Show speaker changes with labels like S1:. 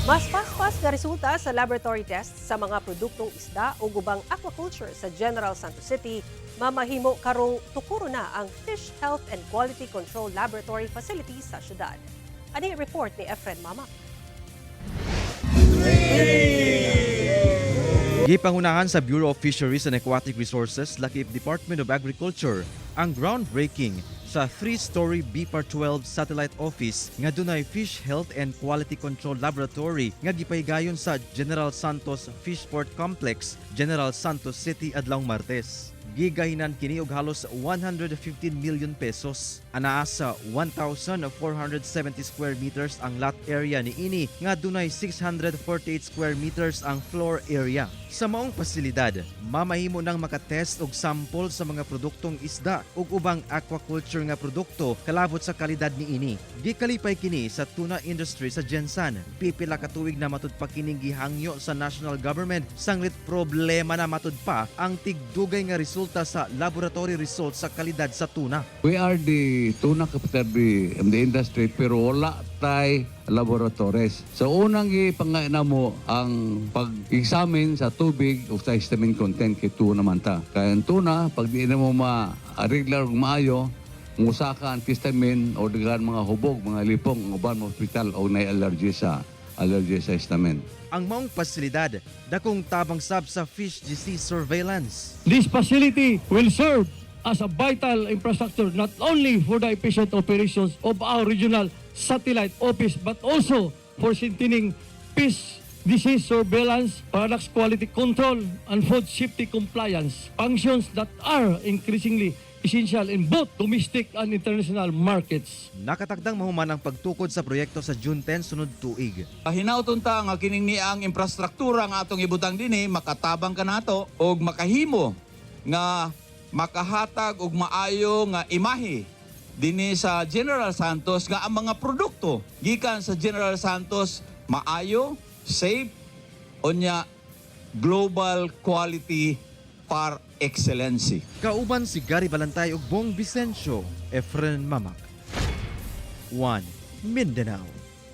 S1: Mas pas-pas nga resulta sa laboratory test sa mga produktong isda o gubang aquaculture sa General Santos City, mamahimo karong tukuro na ang Fish Health and Quality Control Laboratory Facility sa syudad. Ani report ni Efren Mama.
S2: Gipangunahan sa Bureau of Fisheries and Aquatic Resources, Lakip Department of Agriculture, ang groundbreaking sa 3-story BPAR-12 satellite office nga dunay Fish Health and Quality Control Laboratory nga gipahigayon sa General Santos Fishport Complex, General Santos City adlawng Martes. Gigahinan kini og halos 115 million pesos. Anaa sa 1,470 square meters ang lot area ni ini nga dunay 648 square meters ang floor area. Sa maong pasilidad, mamahimo nang makatest og sample sa mga produktong isda ug ubang aquaculture nga produkto kalabot sa kalidad ni ini. Gikalipay kini sa tuna industry sa Gensan. Pipila ka tuig na matud pa kining gihangyo sa national government sanglit problema na matud pa ang tigdugay nga resulta sa laboratory results sa kalidad sa tuna.
S3: We are the tuna capital in the industry pero wala tay laboratories. So unang ipangainan mo ang pag-examine sa tubig o sa histamine content kay tuna man ta. Kaya ang tuna, pag di na mo ma-regular ug maayo, musaka ang histamine o dagan mga hubog, mga lipong, ang uban mo hospital o na-allergy sa histamine.
S2: Ang maong pasilidad, dakong tabang sab sa fish disease surveillance.
S4: This facility will serve as a vital infrastructure not only for the efficient operations of our regional satellite office but also for maintaining fish disease surveillance, products quality control, and food safety compliance, functions that are increasingly essential in both domestic and international markets.
S2: Nakatakdang mahuman ang pagtukod sa proyekto sa June 10 sunod tuig.
S5: Hinauton ta nga kining niang infrastruktura nga atong ibutang dinhi makatabang kanato og makahimo nga makahatag og maayo nga imahe dinhi sa General Santos nga ang mga produkto gikan sa General Santos maayo, safe, unya global quality par excellency.
S2: Kauban si Gary Balantay ug Bong Vicencio, Efren Mamak. 1 Mindanao.